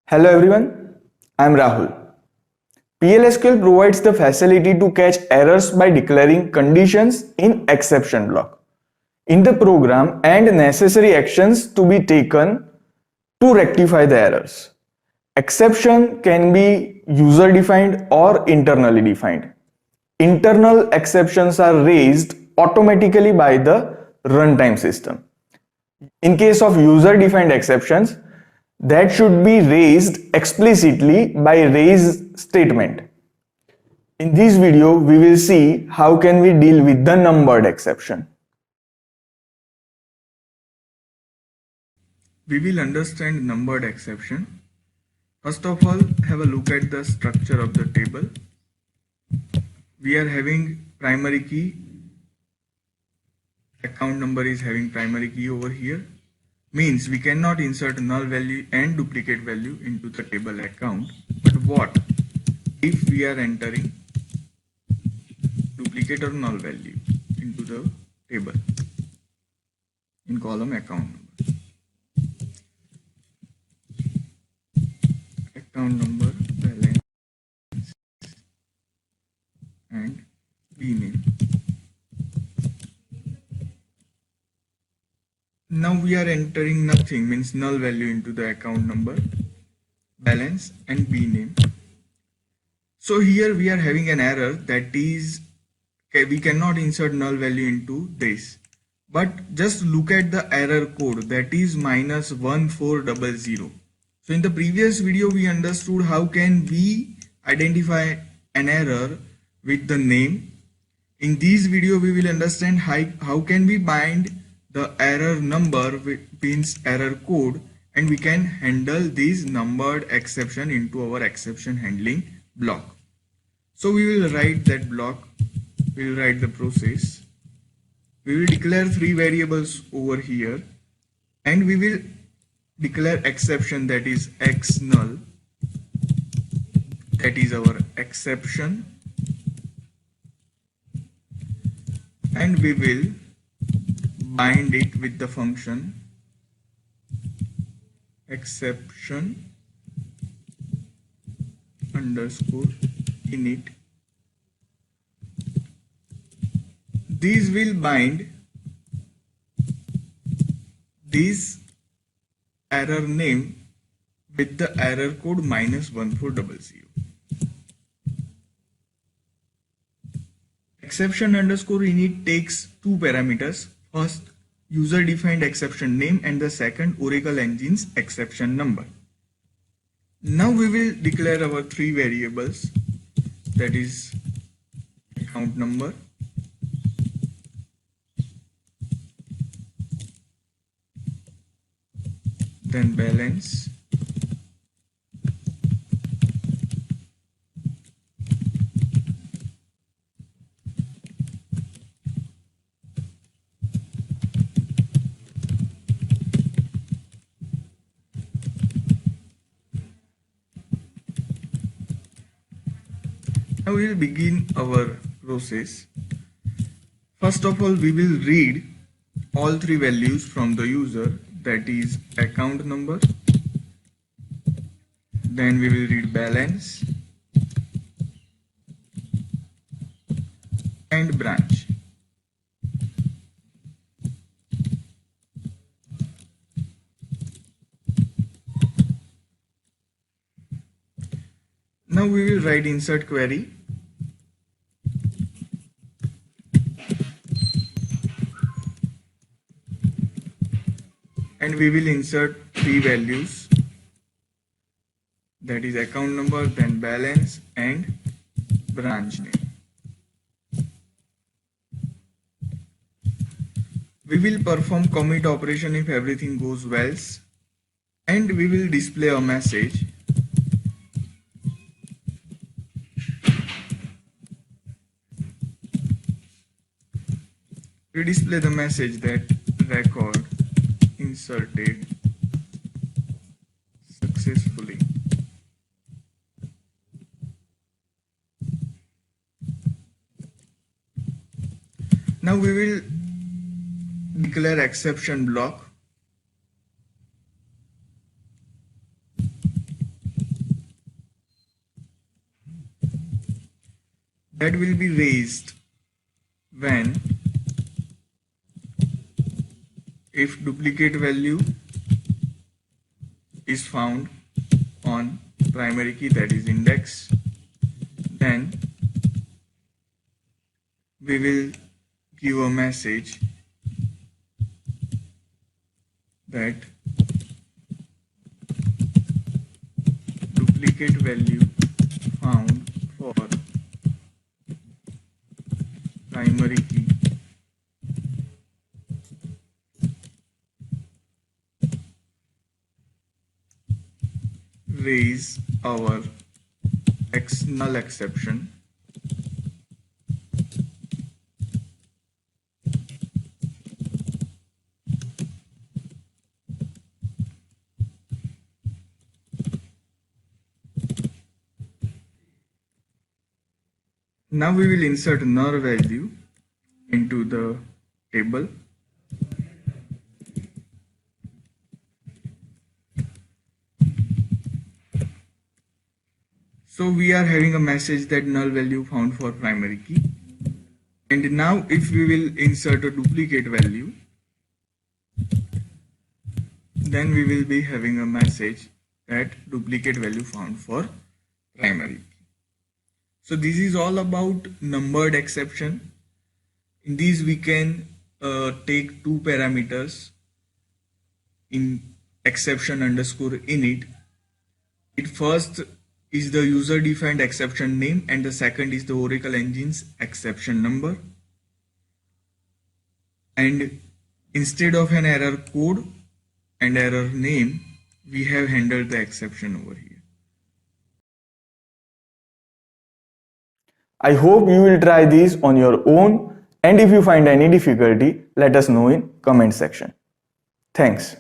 Hello everyone, I am Rahul. PLSQL provides the facility to catch errors by declaring conditions in exception block in the program and necessary actions to be taken to rectify the errors. Exception can be user defined or internally defined. Internal exceptions are raised automatically by the runtime system. In case of user defined exceptions, that should be raised explicitly by raise statement. In this video, we will see how can we deal with the numbered exception. We will understand numbered exception. First of all, have a look at the structure of the table. We are having primary key. Account number is having primary key over here. Means we cannot insert null value and duplicate value into the table account. But what if we are entering duplicate or null value into the table in column account number? Account number, balance and bname. Now we are entering nothing, means null value, into the account number, balance and bname. So here we are having an error, that is we cannot insert null value into this. But just look at the error code, that is -1400. So in the previous video we understood how can we identify an error with the name. In this video we will understand how can we bind the error number with means error code, and we can handle this numbered exception into our exception handling block. So we will write that block, we will write the process. We will declare three variables over here, and we will declare exception, that is x null, that is our exception, and we will bind it with the function exception underscore init. These will bind this error name with the error code -1400. Exception underscore init takes two parameters. First, user defined exception name, and the second, Oracle Engine's exception number. Now we will declare our three variables, that is account number, then balance, now we will begin our process. First of all, we will read all three values from the user, that is account number, then we will read balance and branch. Now we will write insert query. And we will insert three values, that is account number, then balance and branch name. We will perform commit operation if everything goes well, and we will display a message. We display the message that record inserted successfully. Now we will declare exception block. that will be raised when if duplicate value is found on primary key, that is index, then we will give a message that duplicate value found for primary key raise our null exception Now we will insert null value into the table. So we are having a message that null value found for primary key. And now if we will insert a duplicate value, then we will be having a message that duplicate value found for primary key. So this is all about numbered exception. In these we can take two parameters in exception underscore init. It first is the user defined exception name and the second is the Oracle Engine's exception number. And instead of an error code and error name, we have handled the exception over here. I hope you will try these on your own, and if you find any difficulty, let us know in comment section. Thanks.